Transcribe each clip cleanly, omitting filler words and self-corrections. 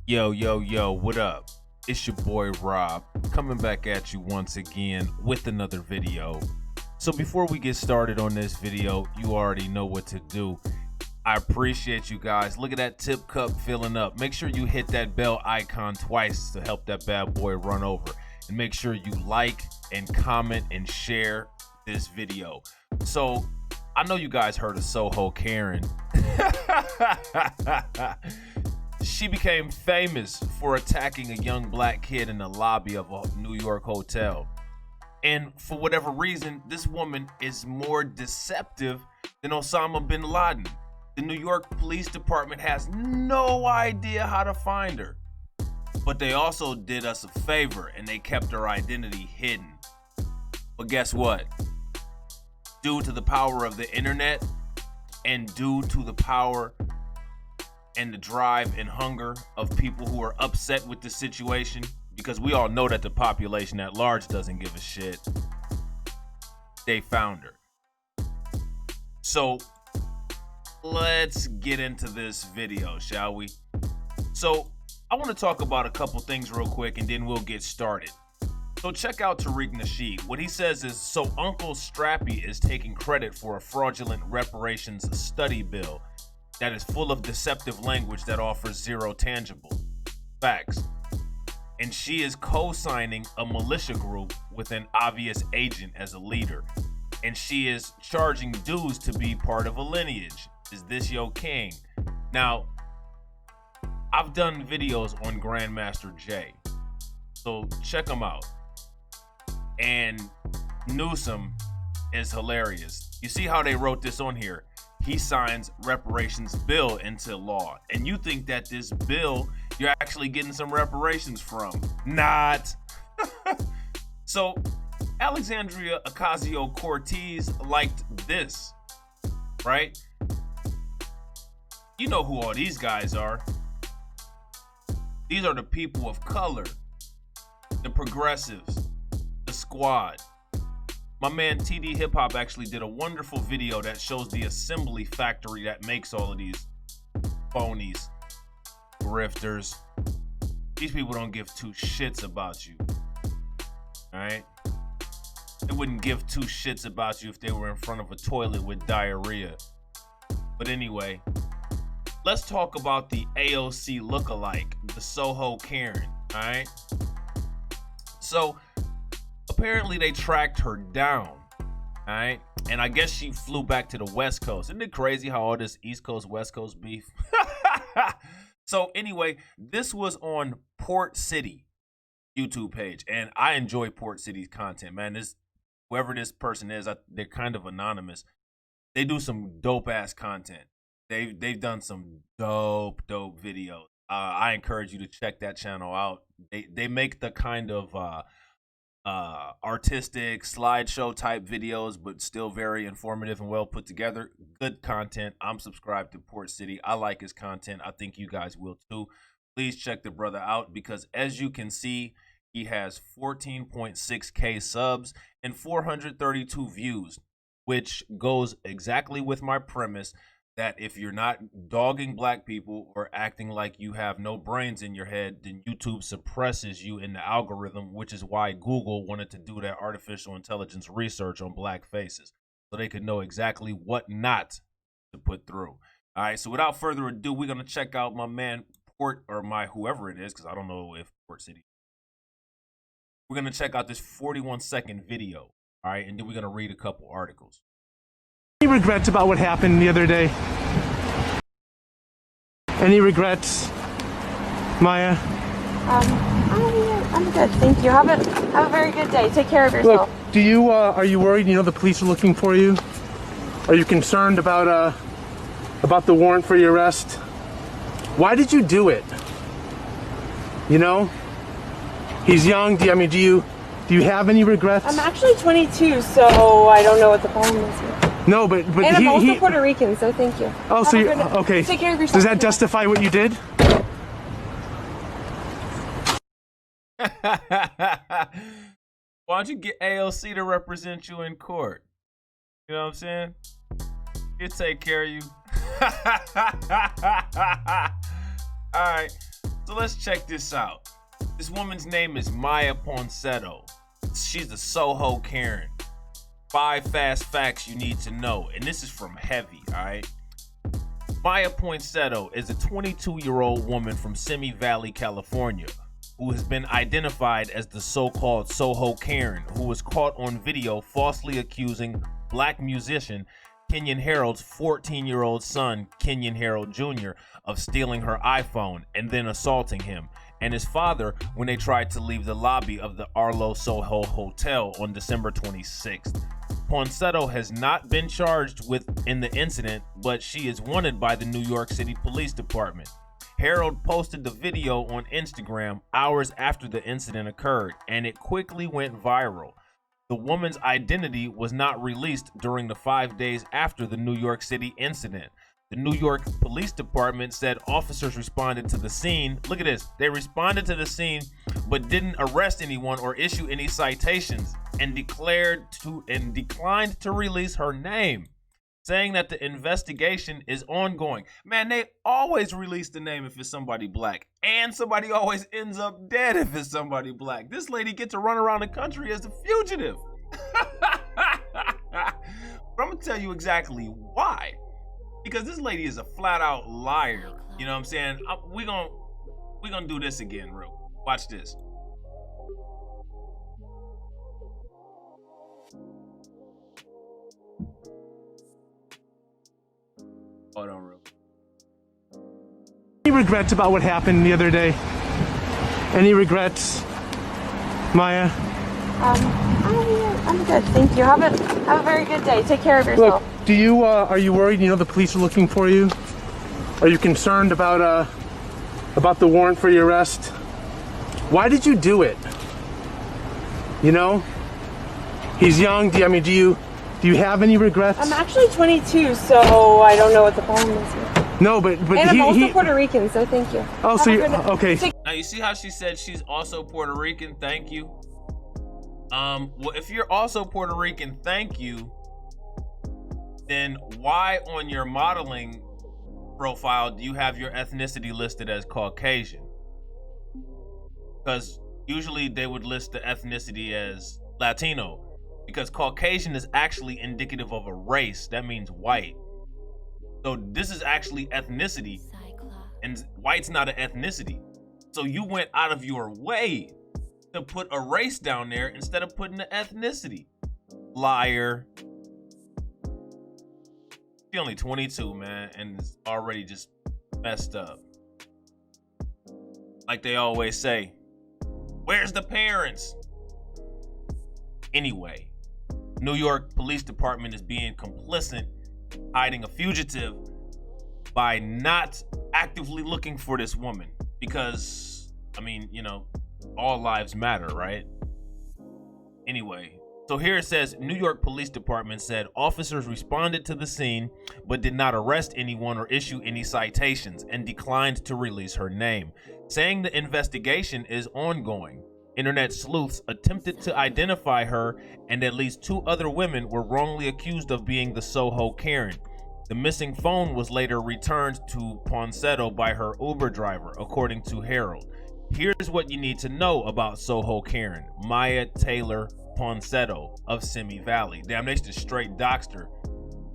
Yo, what up? It's your boy Rob, coming back at you once again with another video. So before we get started on this video, you already know what to do. I appreciate you guys. Look at that tip cup filling up. Make sure you hit that bell icon twice to help that bad boy run over. And make sure you like and comment and share this video. So I know you guys heard of SOHO Karen. She became famous for attacking a young black kid in the lobby of a New York hotel. And for whatever reason, this woman is more deceptive than Osama bin Laden. The New York Police Department has no idea how to find her. But they also did us a favor and they kept her identity hidden. But guess what? Due to the power of the internet and due to the power and the drive and hunger of people who are upset with the situation, because we all know that the population at large doesn't give a shit, they found her. So let's get into this video, shall we? So I want to talk about a couple things real quick and then we'll get started. So check out Tariq Nasheed. What he says is, so Uncle Strappy is taking credit for a fraudulent reparations study bill that is full of deceptive language that offers zero tangible facts. And she is co-signing a militia group with an obvious agent as a leader. And she is charging dues to be part of a lineage. Is this your king? Now, I've done videos on Grandmaster Jay, so check them out. And Newsom is hilarious. You see how they wrote this on here? He signs reparations bill into law. And you think that this bill, you're actually getting some reparations from. Not. So Alexandria Ocasio-Cortez liked this, right? You know who all these guys are. These are the people of color, the progressives, the squad. My man TD Hip Hop actually did a wonderful video that shows the assembly factory that makes all of these phonies, grifters. These people don't give two shits about you. Alright? They wouldn't give two shits about you if they were in front of a toilet with diarrhea. But anyway, let's talk about the AOC lookalike, the SOHO Karen. Alright? So apparently they tracked her down, all right? And I guess she flew back to the West Coast. Isn't it crazy how all this East Coast, West Coast beef? So anyway, this was on Portciti YouTube page. And I enjoy Portciti's content, man. Whoever this person is, they're kind of anonymous. They do some dope-ass content. They've done some dope videos. I encourage you to check that channel out. They make the kind of artistic slideshow type videos, but still very informative and well put together. Good content. I'm subscribed to Portciti. I like his content. I think you guys will too. Please check the brother out, because as you can see, he has 14.6K subs and 432 views, which goes exactly with my premise that if you're not dogging black people or acting like you have no brains in your head, then YouTube suppresses you in the algorithm, which is why Google wanted to do that artificial intelligence research on black faces, so they could know exactly what not to put through. All right, so without further ado, we're going to check out my man whoever it is, because I don't know if Portciti. We're going to check out this 41-second video, all right, and then we're going to read a couple articles. Any regrets about what happened the other day? Any regrets, Maya? I'm good, thank you. Have a very good day. Take care of yourself. Look, are you worried? You know the police are looking for you. Are you concerned about the warrant for your arrest? Why did you do it? You know, he's young. Do you have any regrets? I'm actually 22, so I don't know what the problem is. No, but and I'm also Puerto Rican, so thank you. Oh, so you're okay. Take care of yourself. Does that justify what you did? Why don't you get AOC to represent you in court? You know what I'm saying? He'll take care of you. All right. So let's check this out. This woman's name is Miya Ponsetto. She's a SOHO Karen. 5 fast facts you need to know, and this is from Heavy, all right? Miya Ponsetto is a 22-year-old woman from Simi Valley, California, who has been identified as the so-called SOHO Karen, who was caught on video falsely accusing black musician Kenyon Harold's 14-year-old son, Kenyon Harold Jr., of stealing her iPhone and then assaulting him, and his father when they tried to leave the lobby of the Arlo Soho Hotel on December 26th. Ponsetto has not been charged in the incident, but she is wanted by the New York City Police Department. Harold posted the video on Instagram hours after the incident occurred, and it quickly went viral. The woman's identity was not released during the 5 days after the New York City incident. The New York Police Department said officers responded to the scene. Look at this. They responded to the scene, but didn't arrest anyone or issue any citations, and declined to release her name, saying that the investigation is ongoing. Man, they always release the name if it's somebody black, and somebody always ends up dead if it's somebody black. This lady gets to run around the country as a fugitive. But I'm gonna tell you exactly why. Because this lady is a flat out liar. You know what I'm saying? We're gonna do this again, real. Watch this. Hold on, real. Any regrets about what happened the other day? Any regrets, Miya? I'm good, thank you. Have a very good day. Take care of yourself. Look, are you worried? You know the police are looking for you. Are you concerned about the warrant for your arrest? Why did you do it? You know, he's young. Do you have any regrets? I'm actually 22, so I don't know what the problem is here. No, but and I'm also Puerto Rican, so thank you. Oh, so you okay? Now you see how she said she's also Puerto Rican. Thank you. Well, if you're also Puerto Rican, thank you. Then why on your modeling profile do you have your ethnicity listed as Caucasian? Because usually they would list the ethnicity as Latino, because Caucasian is actually indicative of a race. That means white. So this is actually ethnicity, and white's not an ethnicity. So you went out of your way to put a race down there instead of putting the ethnicity. Liar. She's only 22, man, and is already just messed up. Like they always say, where's the parents? Anyway, New York Police Department is being complicit, hiding a fugitive by not actively looking for this woman. Because, I mean, you know, all lives matter, right? Anyway, so here it says, New York Police Department said officers responded to the scene, but did not arrest anyone or issue any citations, and declined to release her name, saying the investigation is ongoing. Internet sleuths attempted to identify her, and at least 2 other women were wrongly accused of being the SOHO Karen. The missing phone was later returned to Ponsetto by her Uber driver, according to Harold. Here's what you need to know about SOHO Karen, Miya Taylor Ponsetto of Simi Valley. Damn, they just straight doxed her.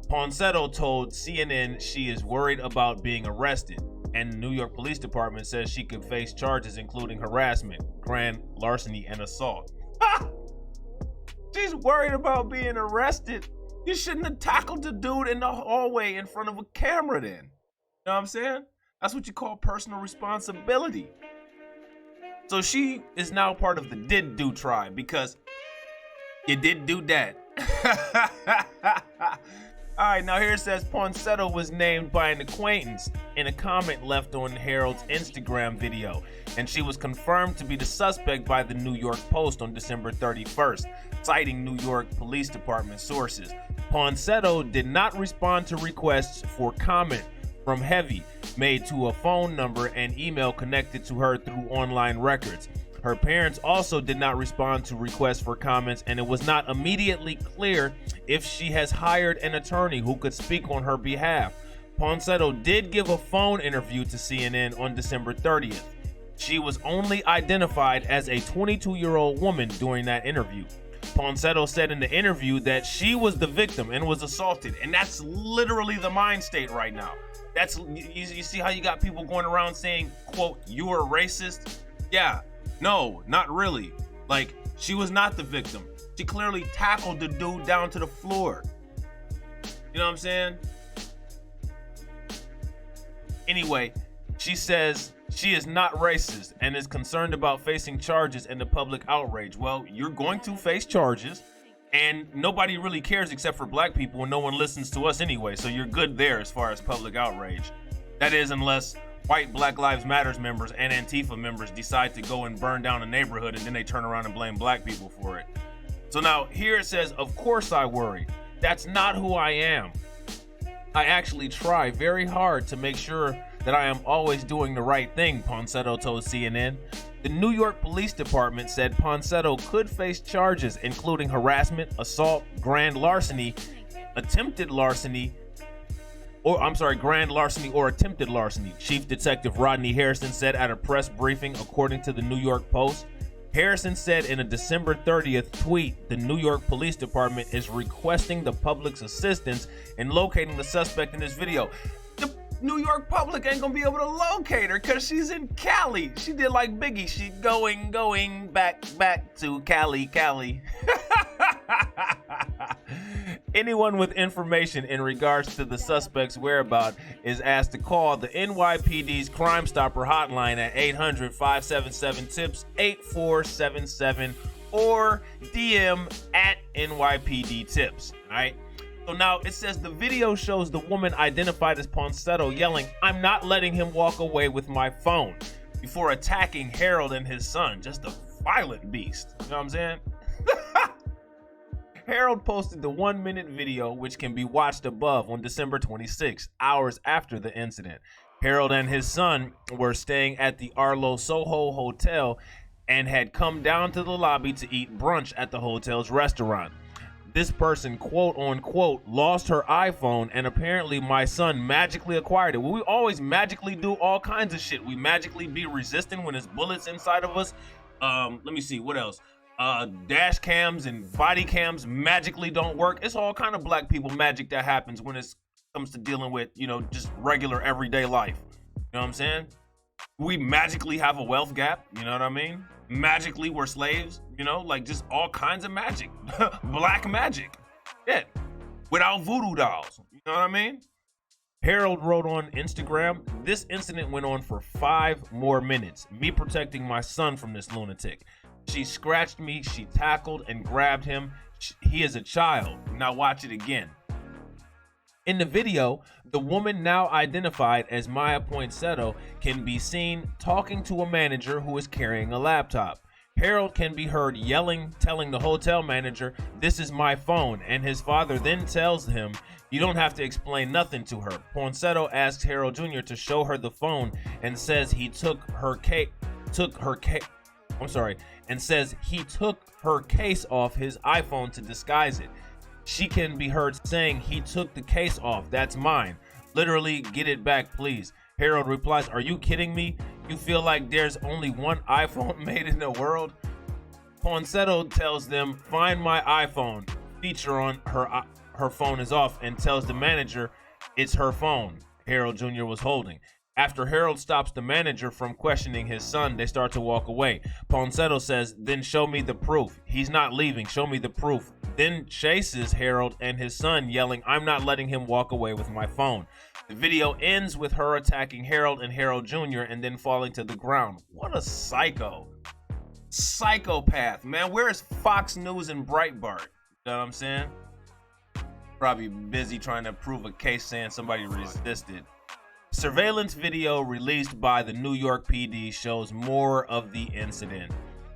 Ponsetto told CNN she is worried about being arrested, and the New York Police Department says she could face charges including harassment, grand larceny, and assault. Ha! She's worried about being arrested. You shouldn't have tackled the dude in the hallway in front of a camera then. You know what I'm saying? That's what you call personal responsibility. So she is now part of the did do tribe because you did do that. All right, now here it says Ponsetto was named by an acquaintance in a comment left on Harold's Instagram video, and she was confirmed to be the suspect by the New York Post on December 31st, citing New York Police Department sources. Ponsetto did not respond to requests for comment from Heavy made to a phone number and email connected to her through online records. Her parents also did not respond to requests for comments, and it was not immediately clear if she has hired an attorney who could speak on her behalf. Ponsetto did give a phone interview to CNN on December 30th. She was only identified as a 22-year-old woman during that interview. Ponsetto said in the interview that she was the victim and was assaulted, and that's literally the mind state right now. That's you see how you got people going around saying, quote, "You are racist." Yeah, no, not really. Like, she was not the victim. She clearly tackled the dude down to the floor. You know what I'm saying? Anyway, she says she is not racist and is concerned about facing charges and the public outrage. Well, you're going to face charges, and nobody really cares except for black people, and no one listens to us anyway, so you're good there as far as public outrage. That is, unless white Black Lives Matters members and Antifa members decide to go and burn down a neighborhood, and then they turn around and blame black people for it. So now here it says, of course I worry. That's not who I am. I actually try very hard to make sure that I am always doing the right thing, Ponsetto told CNN. The New York Police Department said Ponsetto could face charges including harassment, assault, grand larceny or attempted larceny. Chief Detective Rodney Harrison said at a press briefing, according to the New York Post. Harrison said in a December 30th tweet, the New York Police Department is requesting the public's assistance in locating the suspect in this video. The New York public ain't gonna be able to locate her because she's in Cali. She did like Biggie. She going back to Cali. Anyone with information in regards to the suspect's whereabouts is asked to call the NYPD's Crime Stopper hotline at 800-577-TIPS 8477 or DM at NYPD Tips. All right. So now it says the video shows the woman identified as Ponsetto yelling, "I'm not letting him walk away with my phone," before attacking Harold and his son. Just a violent beast. You know what I'm saying? Harold posted the 1-minute video, which can be watched above, on December 26, hours after the incident. Harold and his son were staying at the SOHO Hotel and had come down to the lobby to eat brunch at the hotel's restaurant. This person, quote unquote, lost her iPhone, and apparently my son magically acquired it. Well, we always magically do all kinds of shit. We magically be resistant when there's bullets inside of us. Let me see, what else? Dash cams and body cams magically don't work. It's all kind of black people magic that happens when it comes to dealing with, just regular everyday life. You know what I'm saying? We magically have a wealth gap. You know what I mean? Magically we're slaves. Like just all kinds of magic. Black magic. Yeah. Without voodoo dolls. You know what I mean? Harold wrote on Instagram, "This incident went on for 5 more minutes. Me protecting my son from this lunatic. She scratched me, she tackled and grabbed him. He is a child." Now watch it again. In the video, the woman, now identified as Miya Ponsetto, can be seen talking to a manager who is carrying a laptop. Harold can be heard yelling, telling the hotel manager, "This is my phone," and his father then tells him, "You don't have to explain nothing to her." Ponsetto asks Harold Jr. to show her the phone and says he took her case off his iPhone to disguise it. She can be heard saying, "He took the case off. That's mine. Literally, get it back, please." Harold replies, "Are you kidding me? You feel like there's only one iPhone made in the world?" Ponsetto tells them, "Find my iPhone." Feature on her phone is off, and tells the manager it's her phone Harold Jr. was holding. After Harold stops the manager from questioning his son, they start to walk away. Ponsetto says, "Then show me the proof." He's not leaving. "Show me the proof." Then chases Harold and his son, yelling, "I'm not letting him walk away with my phone." The video ends with her attacking Harold and Harold Jr. and then falling to the ground. What a psychopath, man. Where is Fox News and Breitbart? You know what I'm saying? Probably busy trying to prove a case saying somebody resisted. Surveillance video released by the New York PD shows more of the incident.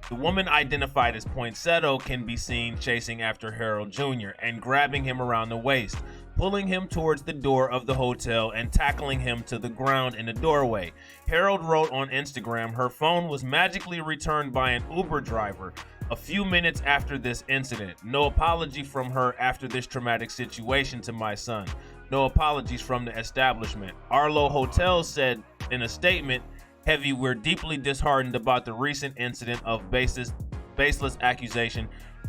The woman identified as Ponsetto can be seen chasing after Harold Jr. and grabbing him around the waist, pulling him towards the door of the hotel and tackling him to the ground in the doorway. Harold wrote on Instagram her phone was magically returned by an Uber driver a few minutes after this incident. "No apology from her after this traumatic situation to my son. No apologies from the establishment." Arlo Hotels said in a statement, Heavy, we're deeply disheartened about the recent incident of baseless accusation,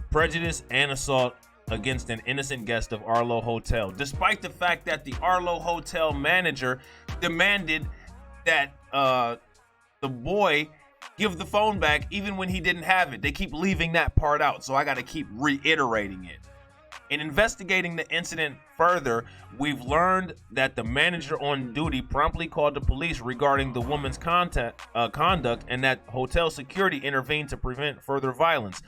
prejudice, and assault against an innocent guest of Arlo Hotel, despite the fact that the Arlo Hotel manager demanded that the boy give the phone back even when he didn't have it. They keep leaving that part out, so I got to keep reiterating it. In investigating the incident further, we've learned that the manager on duty promptly called the police regarding the woman's conduct and that hotel security intervened to prevent further violence.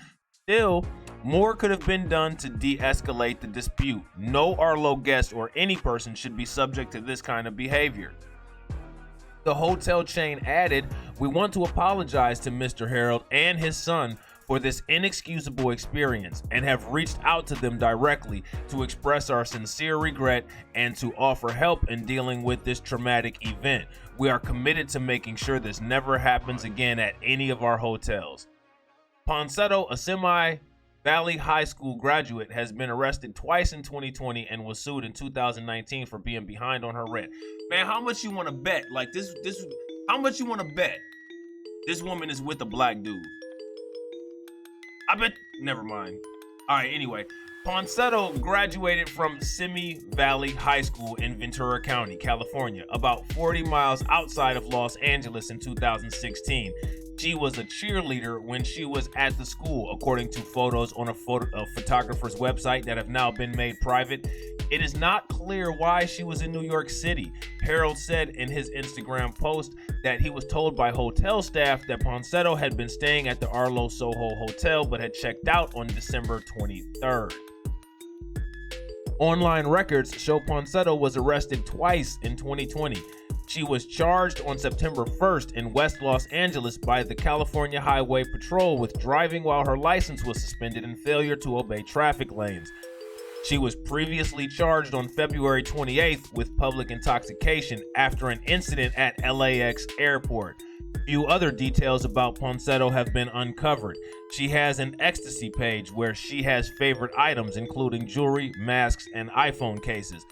Still, more could have been done to de-escalate the dispute. No Arlo guest or any person should be subject to this kind of behavior. The hotel chain added, "We want to apologize to Mr. Harold and his son for this inexcusable experience and have reached out to them directly to express our sincere regret and to offer help in dealing with this traumatic event. We are committed to making sure this never happens again at any of our hotels." Ponsetto, a Semi-Valley High School graduate, has been arrested twice in 2020 and was sued in 2019 for being behind on her rent. Man, how much you want to bet? Like this, how much you want to bet this woman is with a black dude? I bet, never mind. All right, anyway, Ponsetto graduated from Semi-Valley High School in Ventura County, California, about 40 miles outside of Los Angeles in 2016. She was a cheerleader when she was at the school, according to photos on a photographer's website that have now been made private. It is not clear why she was in New York City. Harold said in his Instagram post that he was told by hotel staff that Ponsetto had been staying at the Arlo Soho Hotel but had checked out on December 23rd. Online records show Ponsetto was arrested twice in 2020. She was charged on September 1st in West Los Angeles by the California Highway Patrol with driving while her license was suspended and failure to obey traffic lanes. She was previously charged on February 28th with public intoxication after an incident at LAX airport. Few other details about Ponsetto have been uncovered. She has an ecstasy page where she has favorite items including jewelry, masks, and iPhone cases.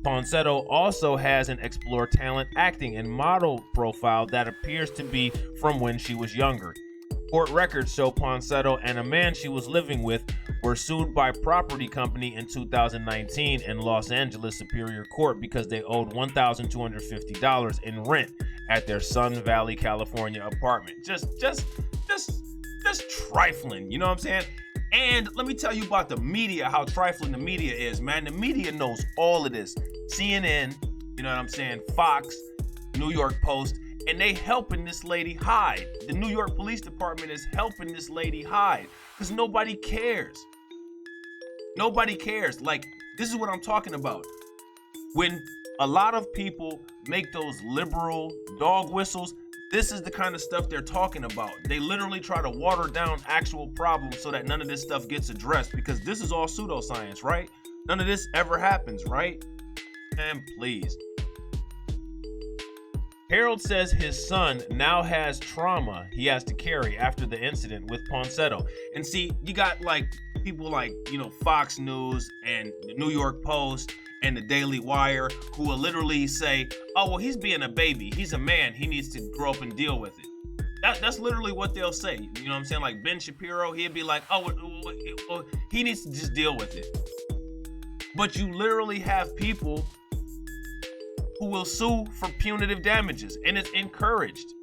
Ponsetto also has an Explore Talent acting and model profile that appears to be from when she was younger. Court records show Ponsetto and a man she was living with were sued by property company in 2019 in Los Angeles Superior Court because they owed $1,250 in rent at their Sun Valley, California apartment. Just trifling, you know what I'm saying? And let me tell you about the media, how trifling the media is, man. The media knows all of this. CNN, you know what I'm saying, Fox, New York Post, and they helping this lady hide. The New York Police Department is helping this lady hide because nobody cares. Nobody cares. Like, this is what I'm talking about. When a lot of people make those liberal dog whistles, this is the kind of stuff they're talking about. They literally try to water down actual problems so that none of this stuff gets addressed because this is all pseudoscience, right? None of this ever happens, right? And please. Harold says his son now has trauma he has to carry after the incident with Ponsetto. And see, you got like people like, you know, Fox News and the New York Post and the Daily Wire who will literally say, oh, well, he's being a baby. He's a man. He needs to grow up and deal with it. That's literally what they'll say. You know what I'm saying? Like Ben Shapiro, he'd be like, oh, well, he needs to just deal with it. But you literally have people who will sue for punitive damages, and it's encouraged.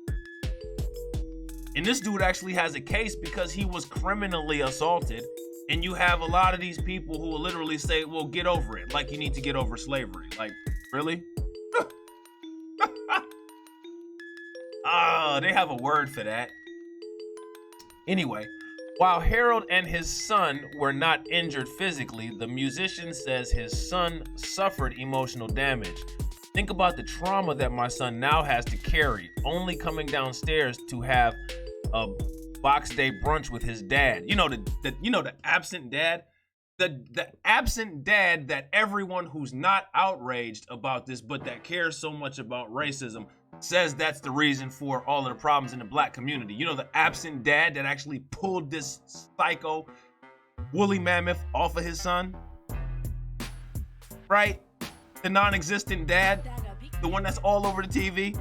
And this dude actually has a case because he was criminally assaulted. And you have a lot of these people who will literally say, well, get over it. Like you need to get over slavery. Like, really? They have a word for that. Anyway, while Harold and his son were not injured physically, the musician says his son suffered emotional damage. Think about the trauma that my son now has to carry, only coming downstairs to have a Box Day brunch with his dad. You know the absent dad? The absent dad that everyone who's not outraged about this but that cares so much about racism says that's the reason for all of the problems in the black community. You know the absent dad that actually pulled this psycho woolly mammoth off of his son? Right? The non-existent dad? The one that's all over the TV?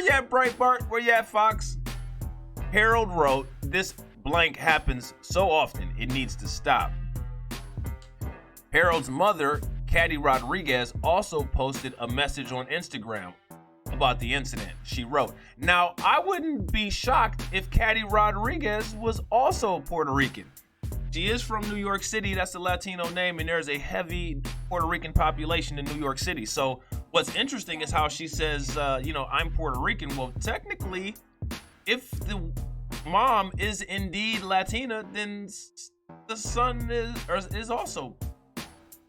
you at, Breitbart? Where you at, Fox? Harold wrote, "This blank happens so often, it needs to stop." Harold's mother, Caddy Rodriguez, also posted a message on Instagram about the incident. She wrote, "Now, I wouldn't be shocked if Caddy Rodriguez was also Puerto Rican. She is from New York City. That's a Latino name, and there's a heavy Puerto Rican population in New York City. So what's interesting is how she says, I'm Puerto Rican. Well, technically, if the mom is indeed Latina, then the son is also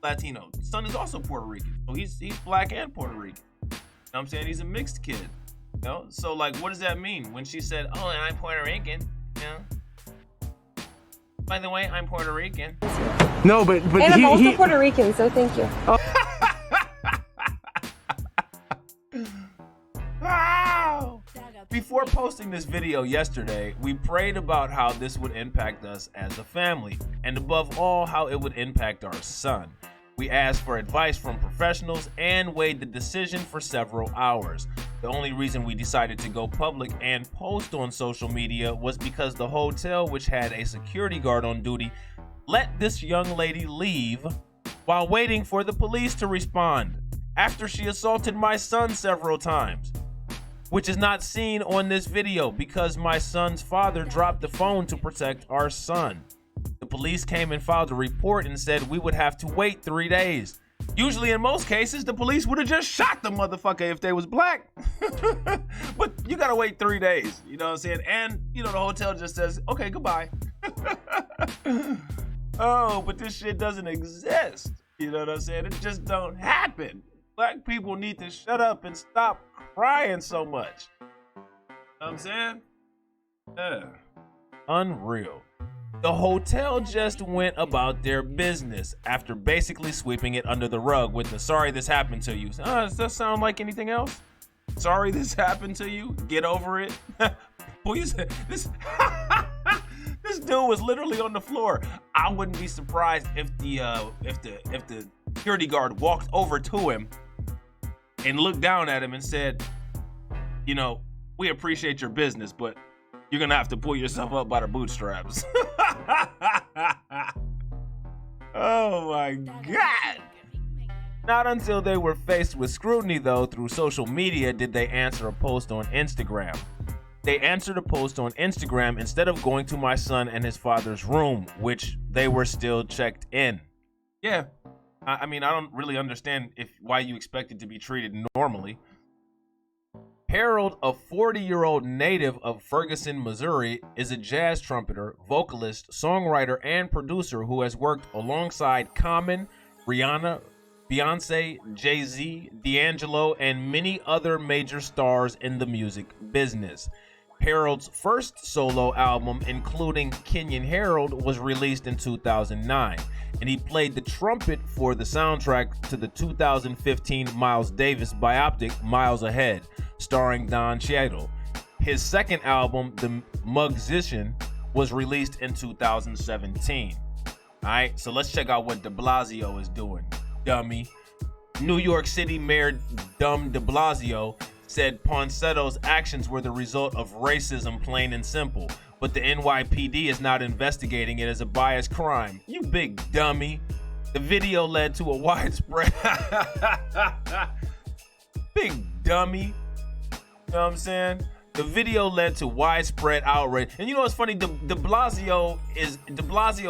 Latino. The son is also Puerto Rican. So he's black and Puerto Rican. You know what I'm saying? He's a mixed kid. You know? So, like, what does that mean? When she said, "Oh, and I'm Puerto Rican," you know? By the way, I'm Puerto Rican. No, but and I'm also Puerto Rican, so thank you. Wow. Before posting this video yesterday, we prayed about how this would impact us as a family, and above all, how it would impact our son. We asked for advice from professionals and weighed the decision for several hours. The only reason we decided to go public and post on social media was because the hotel, which had a security guard on duty, let this young lady leave while waiting for the police to respond after she assaulted my son several times, which is not seen on this video because my son's father dropped the phone to protect our son. The police came and filed a report and said we would have to wait 3 days. Usually, in most cases, the police would have just shot the motherfucker if they was black. But you gotta wait 3 days, you know what I'm saying? And, the hotel just says, "Okay, goodbye." Oh, but this shit doesn't exist. You know what I'm saying? It just don't happen. Black people need to shut up and stop crying so much. You know what I'm saying? Yeah. Unreal. The hotel just went about their business after basically sweeping it under the rug with the "sorry this happened to you." Does that sound like anything else? Sorry this happened to you? Get over it. Boy, this this dude was literally on the floor. I wouldn't be surprised if the security guard walked over to him and looked down at him and said, "We appreciate your business, but you're gonna have to pull yourself up by the bootstraps." Oh my God. Not until they were faced with scrutiny, though, through social media did they answer a post on Instagram. They answered a post on Instagram instead of going to my son and his father's room, which they were still checked in. Yeah, I don't really understand why you expect it to be treated normally. Harold, a 40-year-old native of Ferguson, Missouri, is a jazz trumpeter, vocalist, songwriter, and producer who has worked alongside Common, Rihanna, Beyonce, Jay-Z, D'Angelo, and many other major stars in the music business. Harold's first solo album, including Kenyan Harold, was released in 2009, and he played the trumpet for the soundtrack to the 2015 Miles Davis biopic Miles Ahead, starring Don Cheadle. His second album, The Mugzician, was released in 2017. Alright, so let's check out what de Blasio is doing, dummy. New York City Mayor Dumb de Blasio said Ponsetto's actions were the result of racism, plain and simple, but the NYPD is not investigating it as a biased crime. You big dummy. The video led to a widespread big dummy. You know what I'm saying? The video led to widespread outrage. And you know what's funny? De Blasio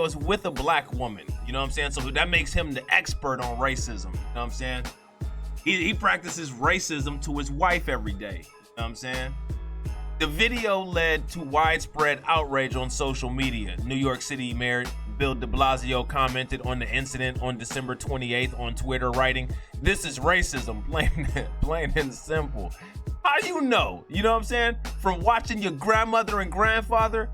is with a black woman. You know what I'm saying? So that makes him the expert on racism. You know what I'm saying? He practices racism to his wife every day. You know what I'm saying? The video led to widespread outrage on social media. New York City Mayor Bill de Blasio commented on the incident on December 28th on Twitter, writing, "This is racism, plain and simple." How do you know? You know what I'm saying? From watching your grandmother and grandfather?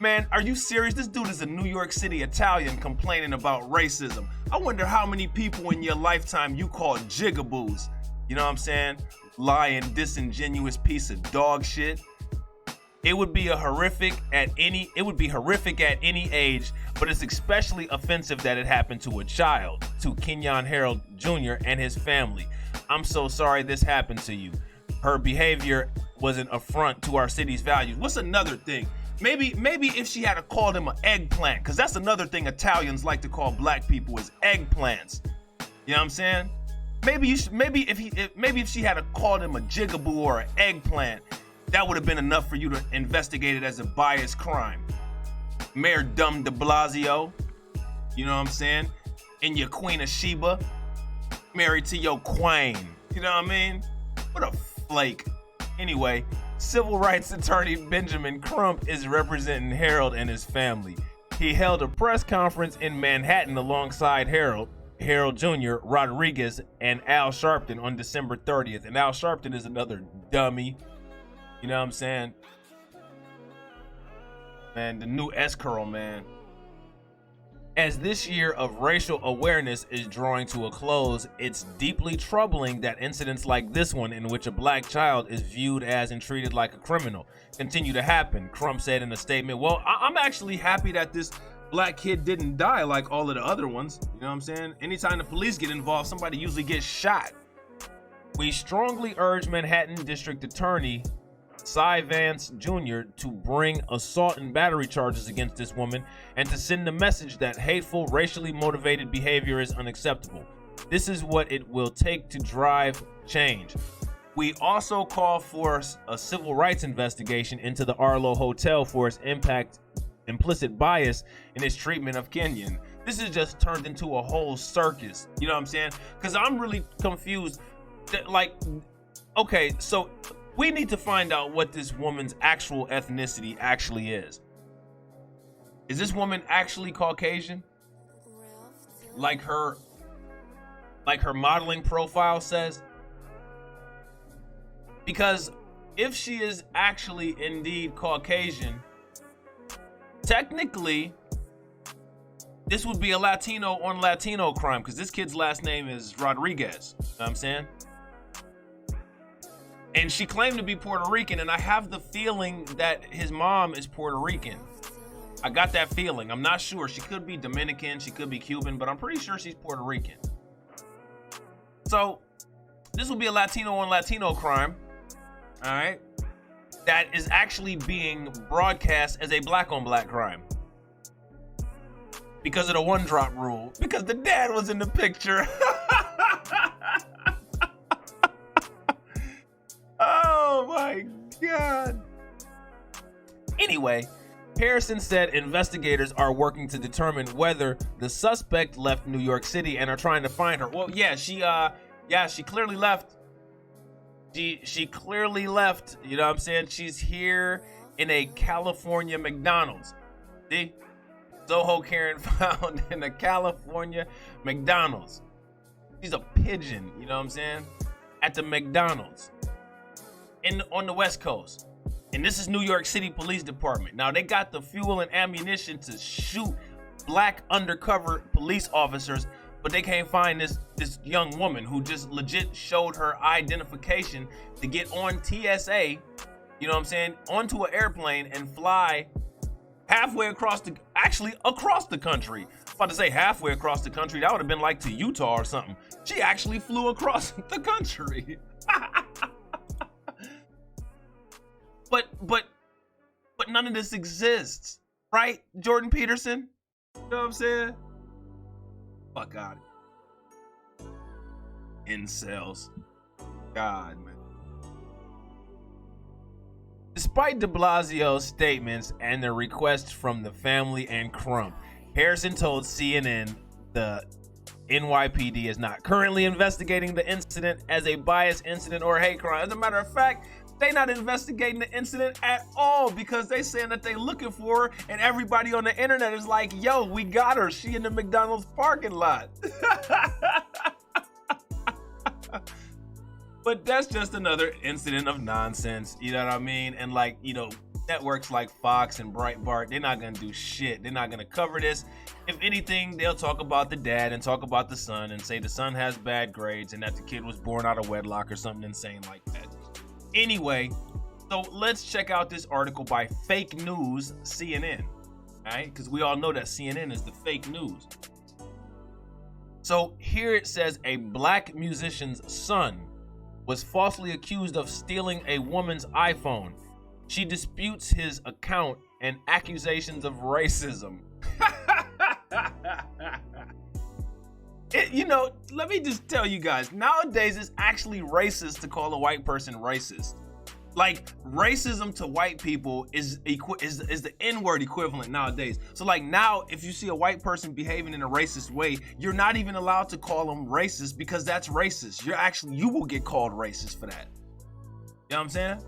Man, are you serious? This dude is a New York City Italian complaining about racism. I wonder how many people in your lifetime you called jigaboos. You know what I'm saying? Lying, disingenuous piece of dog shit. It would be horrific at any age, but it's especially offensive that it happened to a child, to Kenyan Harold Jr. and his family. I'm so sorry this happened to you. her behavior was an affront to our city's values. What's another thing? Maybe if she had called him an eggplant, because that's another thing Italians like to call black people is eggplants. You know what I'm saying? Maybe if she had called him a jigaboo or an eggplant, that would have been enough for you to investigate it as a biased crime. Mayor Dumb de Blasio, you know what I'm saying? And your Queen of Sheba, married to your queen. You know what I mean? What a flake. Anyway, civil rights attorney Benjamin Crump is representing Harold and his family. He held a press conference in Manhattan alongside Harold Jr., Rodriguez, and Al Sharpton on December 30th. And Al Sharpton is another dummy. You know what I'm saying? Man, the new S-curl, man. As this year of racial awareness is drawing to a close, it's deeply troubling that incidents like this one, in which a black child is viewed as and treated like a criminal, continue to happen, Crump said in a statement. Well, I'm actually happy that this black kid didn't die like all of the other ones. You know what I'm saying? Anytime the police get involved, somebody usually gets shot. We strongly urge Manhattan District Attorney Cy Vance Jr. to bring assault and battery charges against this woman and to send the message that hateful, racially motivated behavior is unacceptable. This is what it will take to drive change. We also call for a civil rights investigation into the Arlo Hotel for its implicit bias in its treatment of Kenyan. This is just turned into a whole circus. You know what I'm saying? Because I'm really confused. Okay, so we need to find out what this woman's actual ethnicity actually is. Is this woman actually Caucasian? Like her modeling profile says? Because if she is actually indeed Caucasian, technically this would be a Latino on Latino crime, because this kid's last name is Rodriguez. You know what I'm saying? And she claimed to be Puerto Rican, and I have the feeling that his mom is Puerto Rican. I got that feeling. I'm not sure. She could be Dominican, she could be Cuban, but I'm pretty sure she's Puerto Rican. So this will be a Latino on Latino crime, all right, that is actually being broadcast as a black on black crime because of the one drop rule, because the dad was in the picture. Oh my God. Anyway, Harrison said investigators are working to determine whether the suspect left New York City and are trying to find her. Well, yeah, she clearly left. She clearly left. You know what I'm saying? She's here in a California McDonald's. See? SOHO Karen found in a California McDonald's. She's a pigeon, you know what I'm saying? At the McDonald's on the West Coast. And this is New York City Police Department. Now they got the fuel and ammunition to shoot black undercover police officers, but they can't find this young woman who just legit showed her identification to get on TSA, you know what I'm saying, onto an airplane and fly halfway across the country. I'm about to say halfway across the country. That would have been like to Utah or something. She actually flew across the country. But none of this exists, right, Jordan Peterson? You know what I'm saying? Fuck out of here. Incels. God, man. Despite de Blasio's statements and the requests from the family and Crump, Harrison told CNN the NYPD is not currently investigating the incident as a bias incident or hate crime. As a matter of fact, they not investigating the incident at all because they saying that they looking for her, and everybody on the internet is like, yo, we got her. She in the McDonald's parking lot. But that's just another incident of nonsense. You know what I mean? And like, you know, networks like Fox and Breitbart, they're not gonna do shit. They're not gonna cover this. If anything, they'll talk about the dad and talk about the son and say the son has bad grades and that the kid was born out of wedlock or something insane like that. Anyway, so let's check out this article by Fake News CNN, all right? Because we all know that CNN is the fake news. So here it says a black musician's son was falsely accused of stealing a woman's iPhone. She disputes his account and accusations of racism. Let me just tell you guys, nowadays it's actually racist to call a white person racist. Like, racism to white people is the N-word equivalent nowadays. So like now, if you see a white person behaving in a racist way, you're not even allowed to call them racist because that's racist. You will get called racist for that. You know what I'm saying?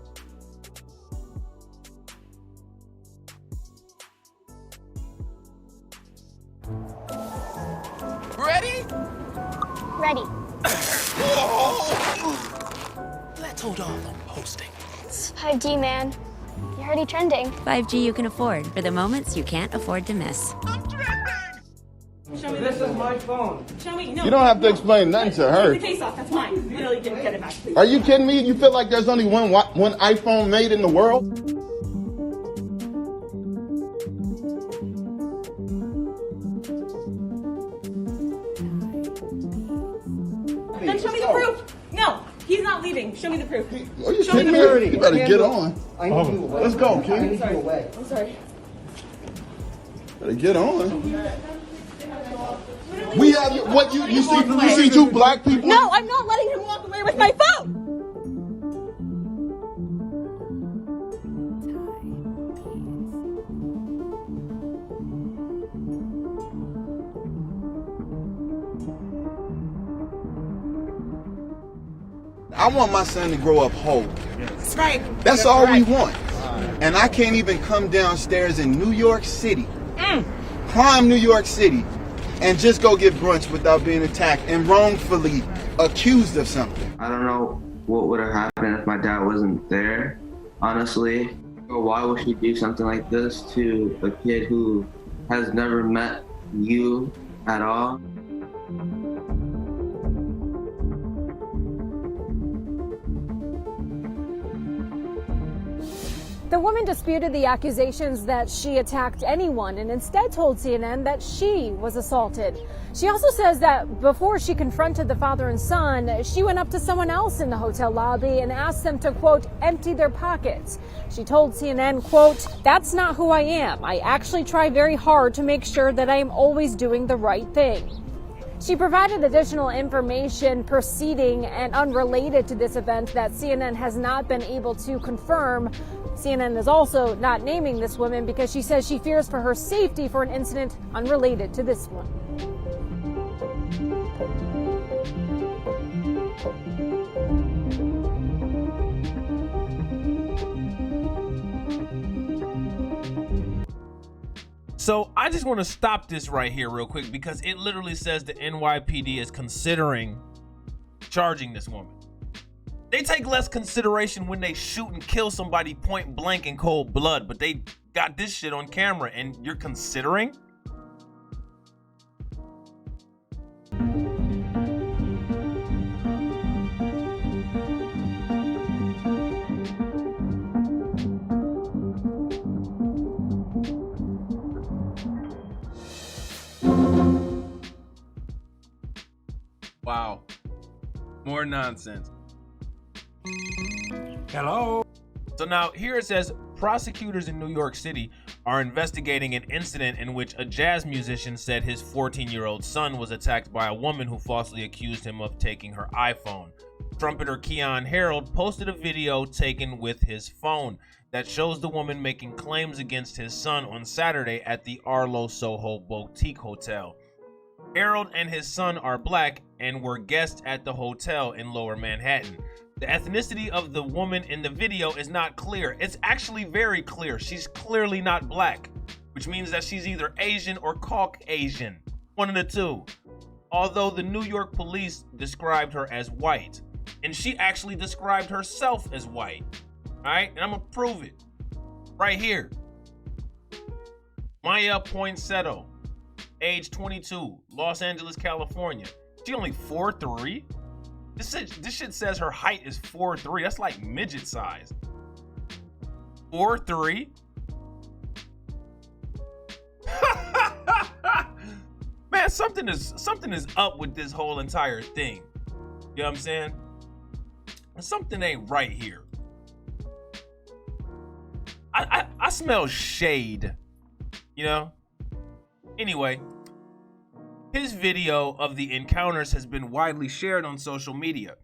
Ready? Ready. Let's hold off on posting. It's 5G, man. You're already trending. 5G you can afford for the moments you can't afford to miss. I'm trending! Show me this is my phone. Show me. No. You don't have to explain nothing to her. Take the case off. That's mine. Literally, get it back. Please. Are you kidding me? You feel like there's only one iPhone made in the world? Then show me the proof. No, he's not leaving. Show me the proof. Are you Show me kidding the me? You better get on. I need you away. Let's go, I kid. need you away. I'm sorry. Better get on. We have what you see two black people. No, I'm not letting him walk away with my phone. I want my son to grow up whole. That's right. That's all we want. And I can't even come downstairs in New York City, prime New York City, and just go get brunch without being attacked and wrongfully accused of something. I don't know what would have happened if my dad wasn't there, honestly. Why would she do something like this to a kid who has never met you at all? The woman disputed the accusations that she attacked anyone and instead told CNN that she was assaulted. She also says that before she confronted the father and son, she went up to someone else in the hotel lobby and asked them to, quote, empty their pockets. She told CNN, quote, that's not who I am. I actually try very hard to make sure that I am always doing the right thing. She provided additional information preceding and unrelated to this event that CNN has not been able to confirm. CNN is also not naming this woman because she says she fears for her safety for an incident unrelated to this one. So I just want to stop this right here real quick because it literally says the NYPD is considering charging this woman. They take less consideration when they shoot and kill somebody point blank in cold blood, but they got this shit on camera and you're considering? Wow. More nonsense. Hello. So now here it says prosecutors in New York City are investigating an incident in which a jazz musician said his 14-year-old son was attacked by a woman who falsely accused him of taking her iPhone. Trumpeter Keon Harold posted a video taken with his phone that shows the woman making claims against his son on Saturday at the Arlo Soho Boutique Hotel. Harold and his son are black and were guests at the hotel in Lower Manhattan. The ethnicity of the woman in the video is not clear. It's actually very clear. She's clearly not black, which means that she's either Asian or Caucasian, one of the two. Although the New York police described her as white, and she actually described herself as white. All right, and I'm gonna prove it right here. Miya Ponsetto, age 22, Los Angeles, California. She only 4'3". This shit says her height is 4'3". That's like midget size. 4'3". Man, something is up with this whole entire thing. You know what I'm saying? something ain't right here. I smell shade, you know? Anyway, his video of the encounters has been widely shared on social media,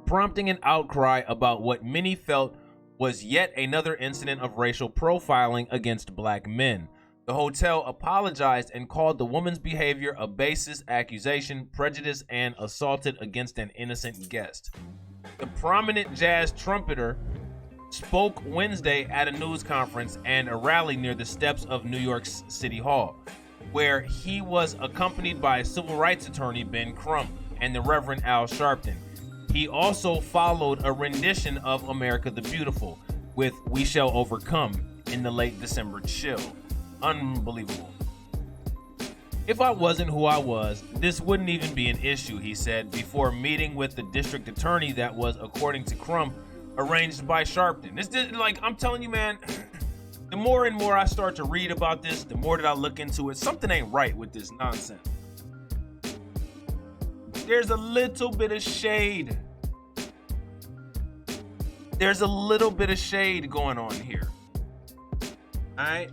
prompting an outcry about what many felt was yet another incident of racial profiling against black men. The hotel apologized and called the woman's behavior a baseless accusation, prejudice, and assaulted against an innocent guest. The prominent jazz trumpeter spoke Wednesday at a news conference and a rally near the steps of New York City Hall, where he was accompanied by civil rights attorney Ben Crump and the Reverend Al Sharpton. He also followed a rendition of America the Beautiful with We Shall Overcome in the late December chill. Unbelievable. If I wasn't who I was, this wouldn't even be an issue, he said, before meeting with the district attorney that was, according to Crump, arranged by Sharpton. Like, I'm telling you, man, the more and more I start to read about this, the more that I look into it, something ain't right with this nonsense. There's a little bit of shade. There's a little bit of shade going on here. All right.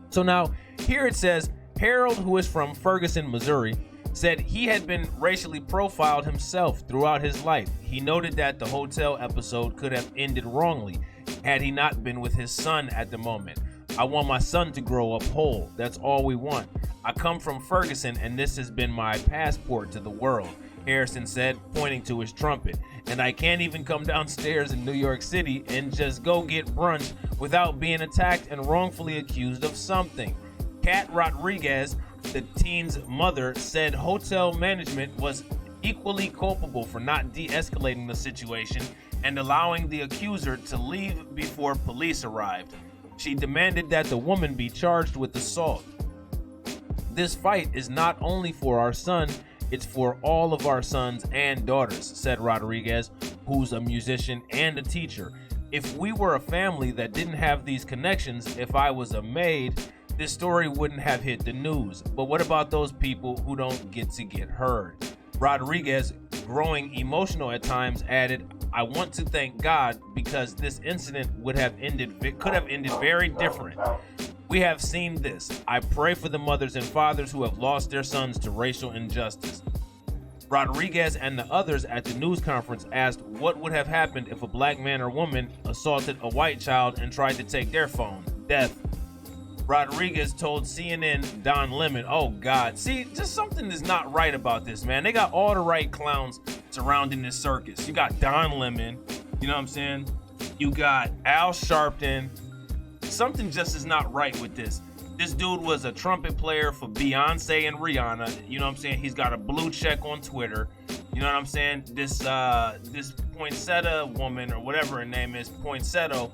So now, here it says, Harold, who is from Ferguson, Missouri, said he had been racially profiled himself throughout his life. He noted that the hotel episode could have ended wrongly had he not been with his son at the moment. I want my son to grow up whole. That's all we want. I come from Ferguson, and this has been my passport to the world, Harrison said, pointing to his trumpet. And I can't even come downstairs in New York City and just go get brunch without being attacked and wrongfully accused of something. Kat Rodriguez, the teen's mother, said hotel management was equally culpable for not de-escalating the situation and allowing the accuser to leave before police arrived. She demanded that the woman be charged with assault. This fight is not only for our son, it's for all of our sons and daughters, said Rodriguez, who's a musician and a teacher. If we were a family that didn't have these connections, if I was a maid, this story wouldn't have hit the news. But what about those people who don't get to get heard? Rodriguez, growing emotional at times, added, I want to thank God because this incident could have ended very different. We have seen this. I pray for the mothers and fathers who have lost their sons to racial injustice. Rodriguez and the others at the news conference asked what would have happened if a black man or woman assaulted a white child and tried to take their phone. Death. Rodriguez told CNN Don Lemon, oh God, see, just something is not right about this, man. They got all the right clowns surrounding this circus. You got Don Lemon, you know what I'm saying? You got Al Sharpton. Something just is not right with this. This dude was a trumpet player for Beyonce and Rihanna. You know what I'm saying? He's got a blue check on Twitter. You know what I'm saying? This Ponsetto woman, or whatever her name is, Ponsetto,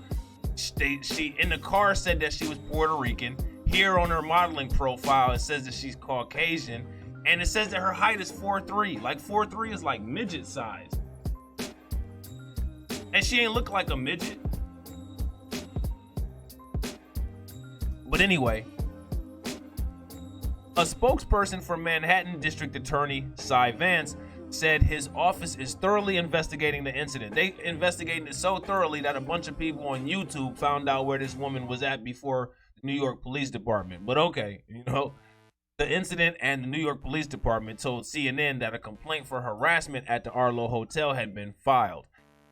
she in the car said that she was Puerto Rican. Here on her modeling profile, it says that she's Caucasian. And it says that her height is 4'3". Like 4'3" is like midget size. And she ain't look like a midget. But anyway, a spokesperson for Manhattan District Attorney Cy Vance said his office is thoroughly investigating the incident. They investigated it so thoroughly that a bunch of people on YouTube found out where this woman was at before the New York Police Department. But okay, you know, the incident and the New York Police Department told CNN that a complaint for harassment at the Arlo Hotel had been filed.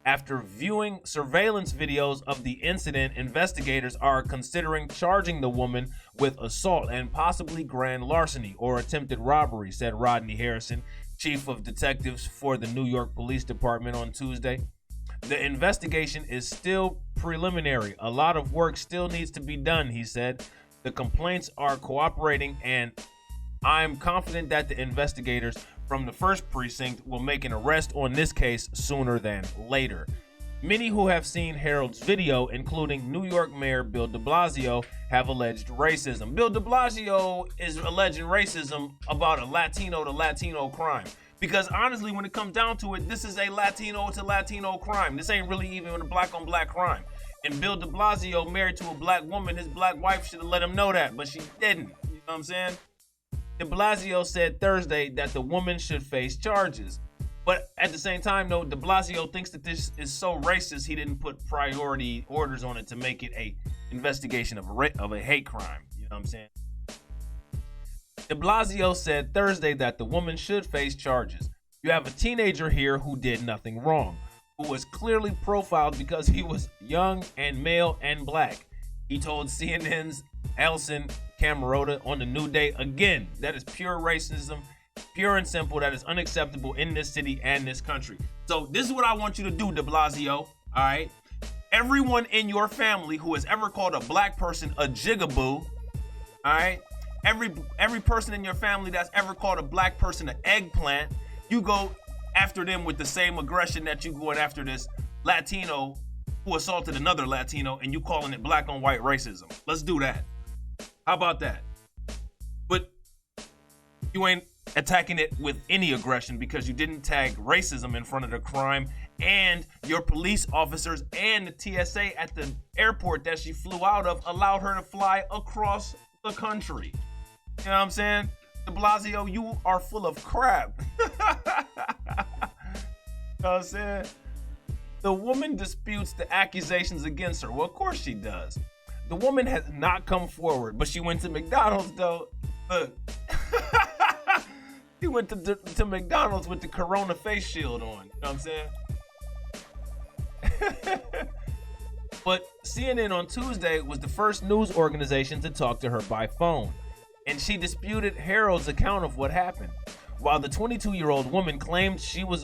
After viewing surveillance videos of the incident, investigators are considering charging the woman with assault and possibly grand larceny or attempted robbery, said Rodney Harrison, chief of detectives for the New York Police Department on Tuesday. The investigation is still preliminary. A lot of work still needs to be done, he said. The complaints are cooperating, and I'm confident that the investigators from the first precinct will make an arrest on this case sooner than later. Many who have seen Harold's video, including New York Mayor Bill de Blasio, have alleged racism. Bill de Blasio is alleging racism about a Latino to Latino crime. Because honestly, when it comes down to it, this is a Latino to Latino crime. This ain't really even a black on black crime. And Bill de Blasio, married to a black woman, his black wife should have let him know that, but she didn't. You know what I'm saying? De Blasio said Thursday that the woman should face charges. But at the same time, though, de Blasio thinks that this is so racist, he didn't put priority orders on it to make it a investigation of a hate crime. You know what I'm saying? De Blasio said Thursday that the woman should face charges. You have a teenager here who did nothing wrong, who was clearly profiled because he was young and male and black. He told CNN's Elson Camarota on the New Day. Again, that is pure racism, pure and simple. That is unacceptable in this city and this country. So this is what I want you to do, de Blasio, all right? Everyone in your family who has ever called a black person a jigaboo, all right? Every person in your family that's ever called a black person an eggplant, you go after them with the same aggression that you going after this Latino who assaulted another Latino, and you calling it black on white racism. Let's do that. How about that? But you ain't attacking it with any aggression because you didn't tag racism in front of the crime, and your police officers and the TSA at the airport that she flew out of allowed her to fly across the country. You know what I'm saying? De Blasio, you are full of crap. You know what I'm saying? The woman disputes the accusations against her. Well, of course she does. The woman has not come forward, but she went to McDonald's, though. Look. She went to McDonald's with the Corona face shield on. You know what I'm saying? But CNN on Tuesday was the first news organization to talk to her by phone, and she disputed Harold's account of what happened. While the 22-year-old woman claimed she was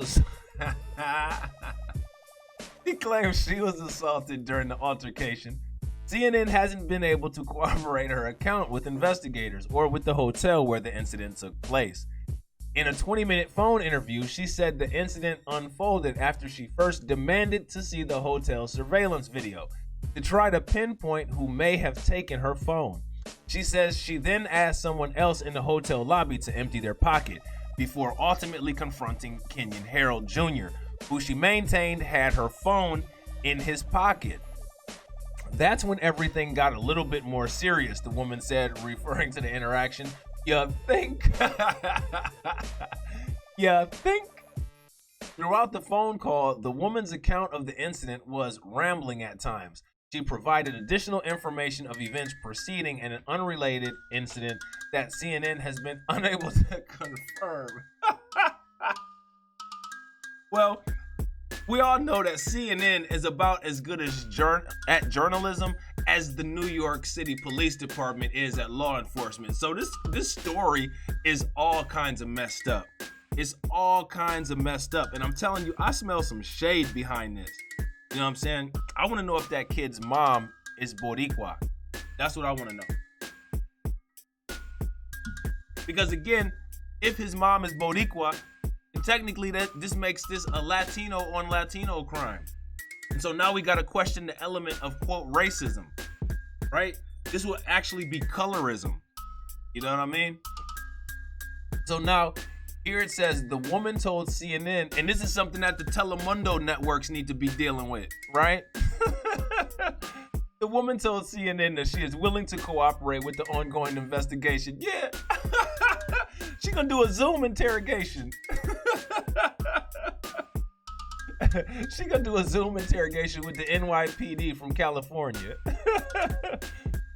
assaulted during the altercation, CNN hasn't been able to corroborate her account with investigators or with the hotel where the incident took place. In a 20-minute phone interview, she said the incident unfolded after she first demanded to see the hotel surveillance video to try to pinpoint who may have taken her phone. She says she then asked someone else in the hotel lobby to empty their pocket before ultimately confronting Kenyon Harold Jr., who she maintained had her phone in his pocket. That's when everything got a little bit more serious, the woman said, referring to the interaction. You think? Throughout the phone call, the woman's account of the incident was rambling at times. She provided additional information of events preceding and an unrelated incident that CNN has been unable to confirm. Well, we all know that CNN is about as good at journalism as the New York City Police Department is at law enforcement. So this story is all kinds of messed up. It's all kinds of messed up. And I'm telling you, I smell some shade behind this. You know what I'm saying? I want to know if that kid's mom is Boricua. That's what I want to know. Because again, if his mom is Boricua, technically this makes this a Latino on Latino crime. And so now we got to question the element of, quote, racism, right? This will actually be colorism. You know what I mean? So now here it says the woman told CNN, and this is something that the Telemundo networks need to be dealing with, right? The woman told CNN that she is willing to cooperate with the ongoing investigation. Yeah. She gonna do a Zoom interrogation. She gonna do a Zoom interrogation with the NYPD from California.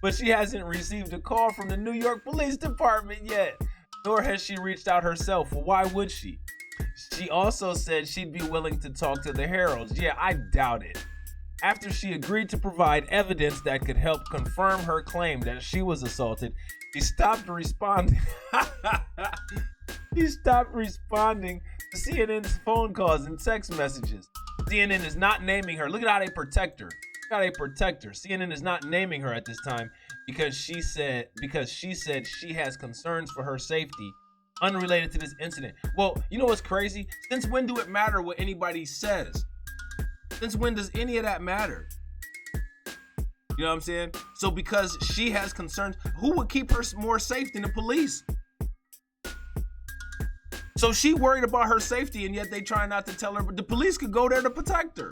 But she hasn't received a call from the New York Police Department yet, nor has she reached out herself. Well, why would she? She also said she'd be willing to talk to the Heralds. Yeah, I doubt it. After she agreed to provide evidence that could help confirm her claim that she was assaulted, she stopped responding. He stopped responding to CNN's phone calls and text messages. CNN is not naming her. Look at how they protect her. Look how they protect her. CNN is not naming her at this time because she said she has concerns for her safety unrelated to this incident. Well, you know what's crazy? Since when do it matter what anybody says? Since when does any of that matter? You know what I'm saying? So because she has concerns, who would keep her more safe than the police? So she worried about her safety, and yet they try not to tell her, but the police could go there to protect her.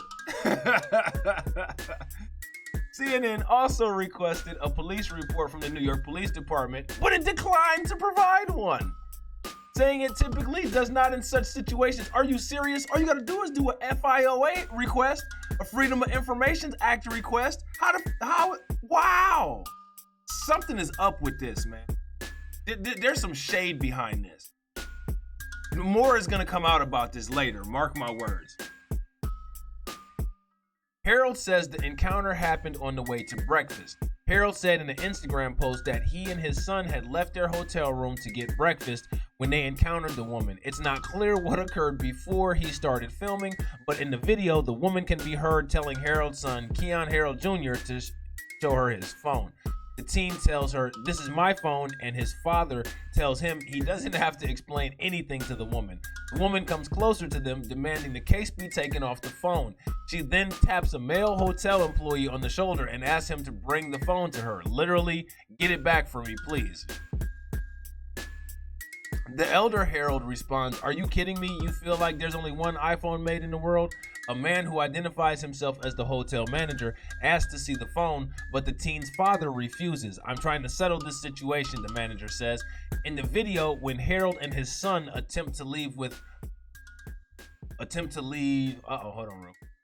CNN also requested a police report from the New York Police Department, but it declined to provide one. saying it typically does not in such situations. Are you serious? All you gotta do is do a FIOA request, a Freedom of Information Act request. Wow. Something is up with this, man. There's some shade behind this. More is gonna come out about this later, mark my words. Harold says the encounter happened on the way to breakfast. Harold said in an Instagram post that he and his son had left their hotel room to get breakfast when they encountered the woman. It's not clear what occurred before he started filming, but in the video, the woman can be heard telling Harold's son, Keon Harold Jr., to show her his phone. The teen tells her, "This is my phone," and his father tells him he doesn't have to explain anything to the woman. The woman comes closer to them, demanding the case be taken off the phone. She then taps a male hotel employee on the shoulder and asks him to bring the phone to her. Literally, "Get it back for me, please." The elder Harold responds, "Are you kidding me? You feel like there's only one iPhone made in the world?" A man who identifies himself as the hotel manager asks to see the phone, but the teen's father refuses. "I'm trying to settle this situation," the manager says. In the video, when Harold and his son attempt to leave,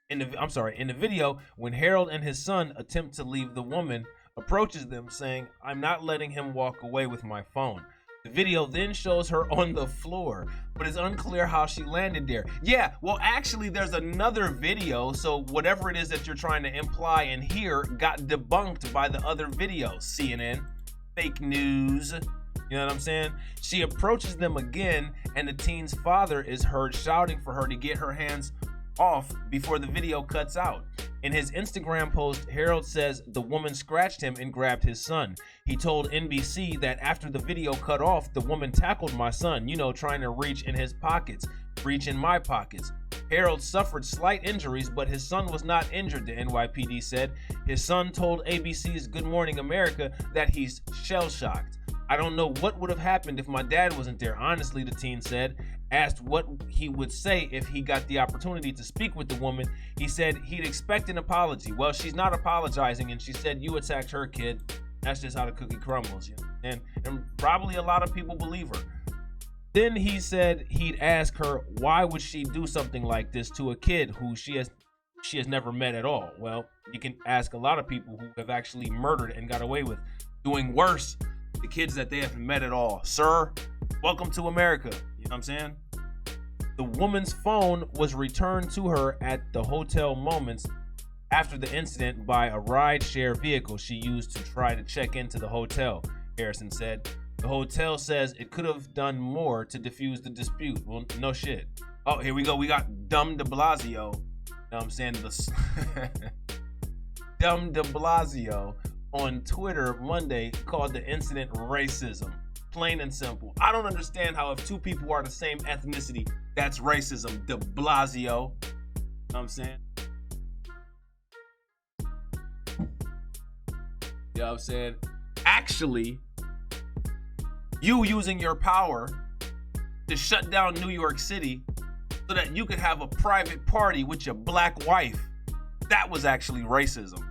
In the video, when Harold and his son attempt to leave, the woman approaches them saying, "I'm not letting him walk away with my phone." The video then shows her on the floor, but it's unclear how she landed there. Yeah, well, actually, there's another video, so whatever it is that you're trying to imply and hear got debunked by the other video. CNN, fake news, you know what I'm saying? She approaches them again, and the teen's father is heard shouting for her to get her hands off before the video cuts out. In his Instagram post, Harold says the woman scratched him and grabbed his son. He told NBC that after the video cut off, the woman tackled my son, trying to reach in his pockets, reach in my pockets. Harold suffered slight injuries, but his son was not injured, the NYPD said. His son told ABC's Good Morning America that he's shell-shocked. "I don't know what would have happened if my dad wasn't there, honestly," the teen said. Asked what he would say if he got the opportunity to speak with the woman, he said he'd expect an apology. "Well, she's not apologizing, and she said you attacked her, kid. That's just how the cookie crumbles." And probably a lot of people believe her. Then he said he'd ask her why would she do something like this to a kid who she has never met at all. Well, you can ask a lot of people who have actually murdered and got away with doing worse to kids that they haven't met at all. Sir, welcome to America. You know what I'm saying? The woman's phone was returned to her at the hotel moments after the incident by a ride-share vehicle she used to try to check into the hotel, Harrison said. The hotel says it could have done more to defuse the dispute. Well, no shit. Oh, here we go. We got Dumb de Blasio. You know what I'm saying? Dumb de Blasio on Twitter Monday called the incident racism. Plain and simple. I don't understand how if two people are the same ethnicity, that's racism. De Blasio. You know what I'm saying? You know what I'm saying? Actually, you using your power to shut down New York City so that you could have a private party with your black wife, that was actually racism.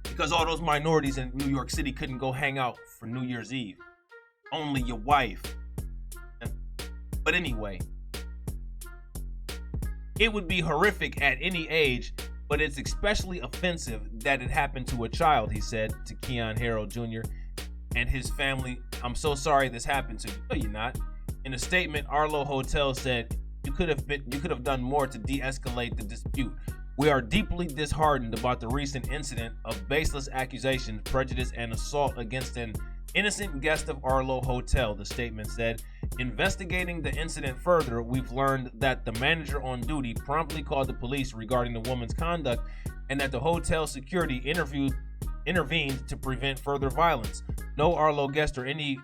Because all those minorities in New York City couldn't go hang out for New Year's Eve. Only your wife. But anyway, it would be horrific at any age, but it's especially offensive that it happened to a child, he said to Keon Harold Jr. and his family. "I'm so sorry this happened to you." No, you're not. In a statement, Arlo Hotel said, you could have done more to de-escalate the dispute. "We are deeply disheartened about the recent incident of baseless accusation, prejudice, and assault against an innocent guest of Arlo Hotel," the statement said. "Investigating the incident further, we've learned that the manager on duty promptly called the police regarding the woman's conduct and that the hotel security intervened to prevent further violence. No Arlo guest or any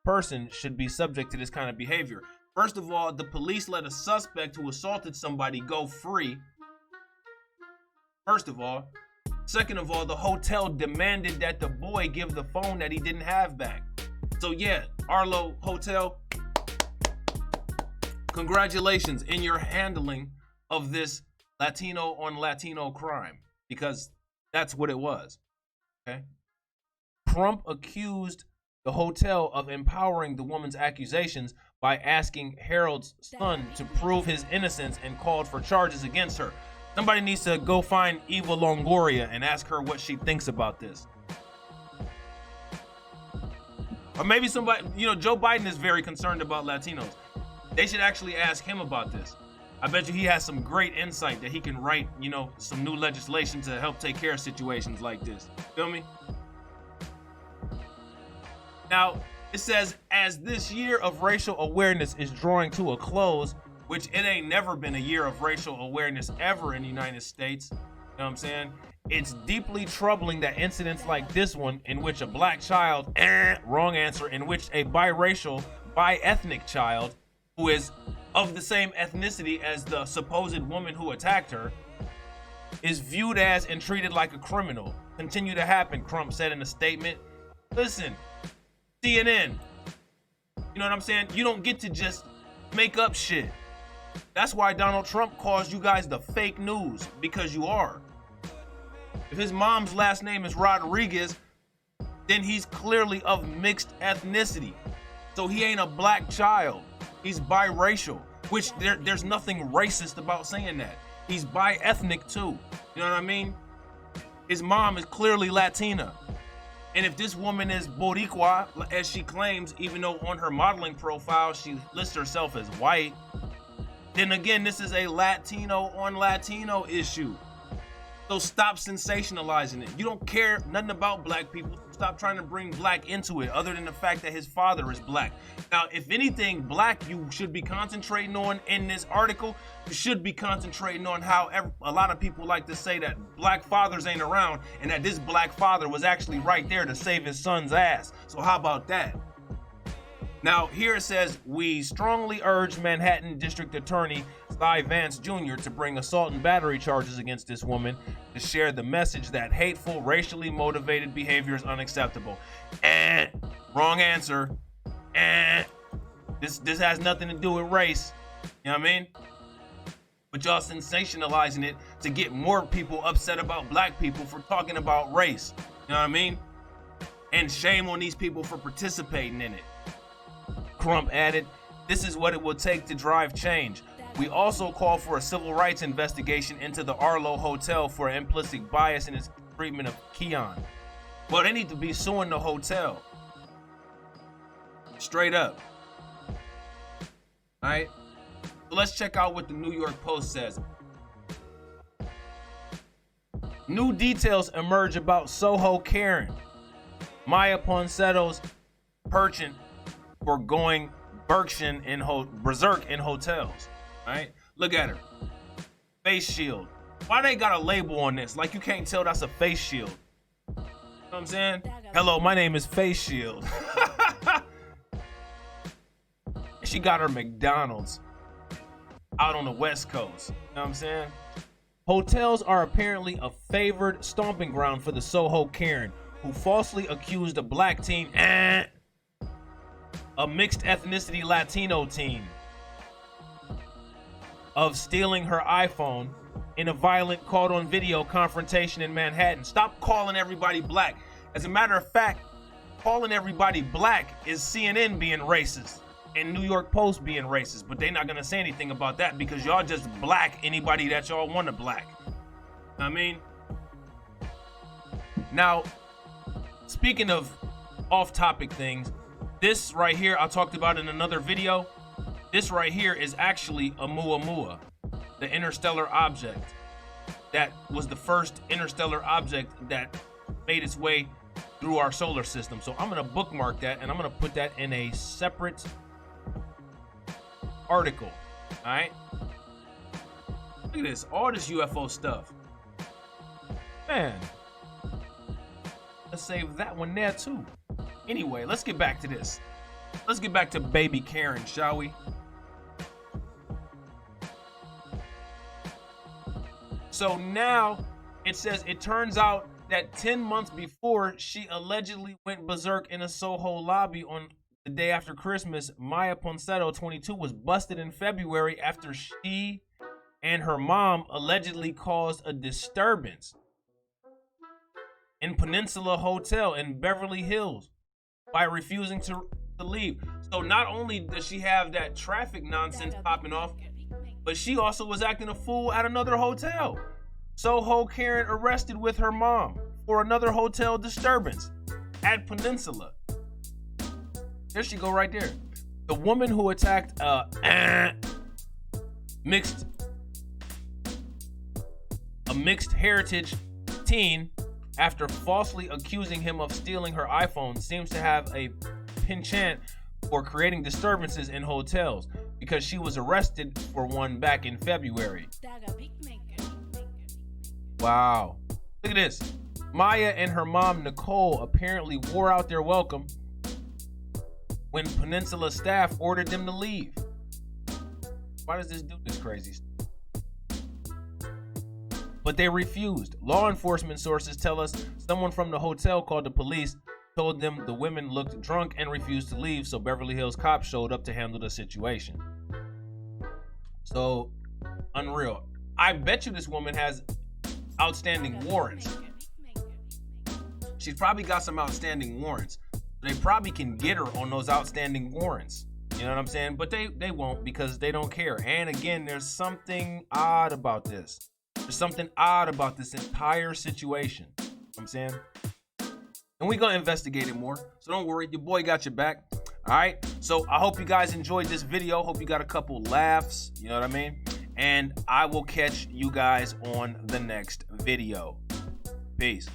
person should be subject to this kind of behavior." First of all, the police let a suspect who assaulted somebody go free. First of all. Second of all, the hotel demanded that the boy give the phone that he didn't have back. So yeah, Arlo Hotel, congratulations in your handling of this Latino on Latino crime, because that's what it was. Okay. Trump accused the hotel of empowering the woman's accusations by asking Harold's son to prove his innocence and called for charges against her. Somebody needs to go find Eva Longoria and ask her what she thinks about this. Or maybe somebody, Joe Biden is very concerned about Latinos. They should actually ask him about this. I bet you he has some great insight that he can write, some new legislation to help take care of situations like this. Feel me? Now, it says, as this year of racial awareness is drawing to a close, which it ain't never been a year of racial awareness ever in the United States, you know what I'm saying? It's deeply troubling that incidents like this one, in which a black child, wrong answer, in which a biracial, bi-ethnic child, who is of the same ethnicity as the supposed woman who attacked her, is viewed as and treated like a criminal, continue to happen, Crump said in a statement. Listen, CNN, you know what I'm saying? You don't get to just make up shit. That's why Donald Trump calls you guys the fake news, because you are. If his mom's last name is Rodriguez, then he's clearly of mixed ethnicity. So he ain't a black child. He's biracial, which there's nothing racist about saying that. He's bi-ethnic too. You know what I mean? His mom is clearly Latina. And if this woman is Boricua, as she claims, even though on her modeling profile she lists herself as white, then again, this is a Latino on Latino issue. So stop sensationalizing it. You don't care nothing about black people. Stop trying to bring black into it, other than the fact that his father is black. Now, if anything black you should be concentrating on in this article, you should be concentrating on how a lot of people like to say that black fathers ain't around and that this black father was actually right there to save his son's ass. So how about that? Now, here it says, we strongly urge Manhattan District Attorney Cy Vance Jr. to bring assault and battery charges against this woman to share the message that hateful, racially motivated behavior is unacceptable. Wrong answer. This has nothing to do with race. You know what I mean? But y'all sensationalizing it to get more people upset about black people for talking about race. You know what I mean? And shame on these people for participating in it. Crump added, this is what it will take to drive change. We also call for a civil rights investigation into the Arlo Hotel for implicit bias in its treatment of Keon. Well, they need to be suing the hotel. Straight up. All right? So let's check out what the New York Post says. New details emerge about SOHO Karen, Miya Ponsetto's penchant for going berserk in hotels. Right? Look at her. Face shield. Why they got a label on this? Like you can't tell that's a face shield. You know what I'm saying? Hello, my name is Face Shield. She got her McDonald's out on the West Coast. You know what I'm saying? Hotels are apparently a favored stomping ground for the SOHO Karen, who falsely accused a black teen, a mixed ethnicity Latino teen, of stealing her iPhone in a violent caught on video confrontation in Manhattan. Stop calling everybody black. As a matter of fact, calling everybody black is CNN being racist and New York Post being racist, but they're not gonna say anything about that because y'all just black anybody that y'all want to black. I mean, now, speaking of off-topic things, this right here I talked about in another video. This right here is actually a Oumuamua, the interstellar object that was the first interstellar object that made its way through our solar system. So I'm gonna bookmark that and I'm gonna put that in a separate article. All right, look at this, all this UFO stuff, man. Let's save that one there too. Anyway, let's get back to this. Let's get back to baby Karen, shall we? So now it says it turns out that 10 months before she allegedly went berserk in a SOHO lobby on the day after Christmas, Miya Ponsetto, 22, was busted in February after she and her mom allegedly caused a disturbance in Peninsula Hotel in Beverly Hills by refusing to leave. So not only does she have that traffic nonsense popping off, but she also was acting a fool at another hotel. SOHO Karen arrested with her mom for another hotel disturbance at Peninsula. There she go right there. The woman who attacked a mixed heritage teen after falsely accusing him of stealing her iPhone seems to have a penchant for creating disturbances in hotels because she was arrested for one back in February. Wow. Look at this. Miya and her mom, Nicole, apparently wore out their welcome when Peninsula staff ordered them to leave. Why does this do this crazy stuff? But they refused. Law enforcement sources tell us someone from the hotel called the police, told them the women looked drunk and refused to leave, so Beverly Hills cops showed up to handle the situation. So, unreal. I bet you this woman has outstanding warrants. She's probably got some outstanding warrants. They probably can get her on those outstanding warrants. You know what I'm saying? But they won't because they don't care. And again, there's something odd about this. There's something odd about this entire situation. You know what I'm saying? And we're going to investigate it more. So don't worry, your boy got your back. All right? So I hope you guys enjoyed this video. Hope you got a couple laughs. You know what I mean? And I will catch you guys on the next video. Peace.